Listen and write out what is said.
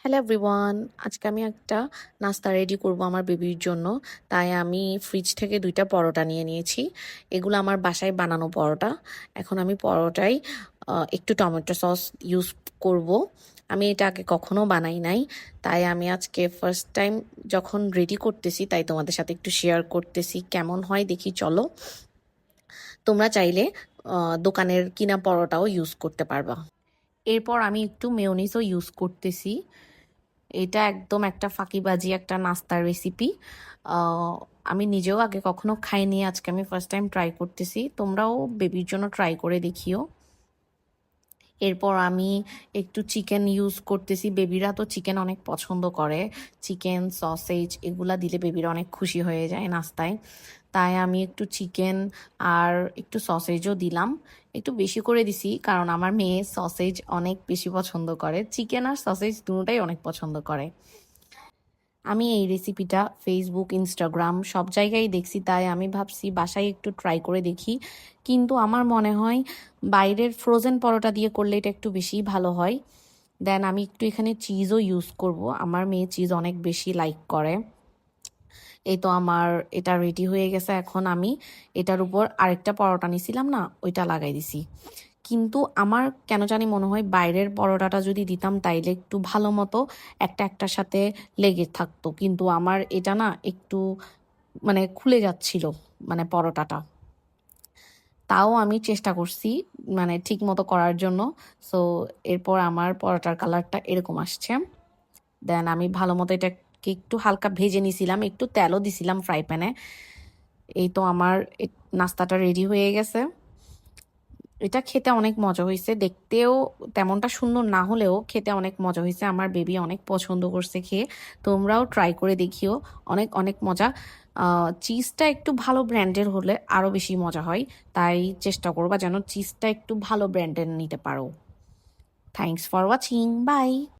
Hello everyone, আজকে আমি একটা নাস্তা রেডি করব আমার বেবির জন্য। তাই আমি ফ্রিজ থেকে ২টা পরোটা নিয়ে নিয়েছি। এগুলো আমার বাসায় বানানো পরোটা। এখন আমি পরোটায় একটু টমেটো সস ইউজ করব। আমি এটা আগে কখনো বানাই নাই, তাই আমি আজকে ফার্স্ট টাইম যখন রেডি করতেছি তাই তোমাদের সাথে একটু শেয়ার করতেছি কেমন হয় দেখি চলো। তোমরা চাইলে দোকানের কিনা পরোটাও ইউজ করতে পারবা। এরপর আমি একটু মেয়োনিজও ইউজ করতেছি। এটা একদম একটা ফাঁকিবাজি একটা নাস্তার রেসিপি। আমি নিজেও আগে কখনো খাইনি, আজকে আমি ফার্স্ট টাইম ট্রাই করতেছি। তোমরাও বেবির জন্য ট্রাই করে দেখিও। এরপর আমি একটু চিকেন ইউজ করতেছি, বেবিরা তো চিকেন অনেক পছন্দ করে। চিকেন সসেজ এগুলা দিলে বেবিরা অনেক খুশি হয়ে যায় নাস্তায়। তাই আমি একটু চিকেন আর একটু সসেজও দিলাম, একটু বেশি করে দিছি কারণ আমার মেয়ে সসেজ অনেক বেশি পছন্দ করে। চিকেন আর সসেজ দুটোটাই অনেক পছন্দ করে। আমি এই রেসিপিটা ফেসবুক, ইনস্টাগ্রাম সব জায়গায় দেখছি, তাই আমি ভাবছি বাসায় একটু ট্রাই করে দেখি। কিন্তু আমার মনে হয় বাইরের ফ্রোজেন পরোটা দিয়ে করলে এটা একটু বেশিই ভালো হয়। দেন আমি একটু এখানে চিজও ইউজ করব, আমার মেয়ে চিজ অনেক বেশি লাইক করে। এই তো আমার এটা রেডি হয়ে গেছে। এখন আমি এটার উপর আরেকটা পরোটা নিছিলাম না, ওইটা লাগাই দিছি। কিন্তু আমার কেন জানি মনে হয় বাইরের পরোটাটা যদি দিতাম তাইলে একটু ভালো মতো একটা একটার সাথে লেগে থাকতো, কিন্তু আমার এটা না একটু মানে খুলে যাচ্ছিল মানে পরোটাটা। তাও আমি চেষ্টা করছি মানে ঠিক মতো করার জন্য। সো এরপর আমার পরোটার কালারটা এরকম আসছে। দেন আমি ভালো মতো এটাকে একটু হালকা ভেজে নিছিলাম, একটু তেলও দিছিলাম ফ্রাই প্যানে। এই তো আমার নাস্তাটা রেডি হয়ে গেছে। এটা খেতে অনেক মজা হয়েছে, দেখতেও তেমনটা সুন্দর না হলেও খেতে অনেক মজা হয়েছে। আমার বেবি অনেক পছন্দ করছে খেয়ে। তোমরাও ট্রাই করে দেখিও, অনেক অনেক মজা। চিজটা একটু ভালো ব্র্যান্ডের হলে আরও বেশি মজা হয়, তাই চেষ্টা করবা যেন চিজটা একটু ভালো ব্র্যান্ডের নিতে পারো। Thanks for watching, by.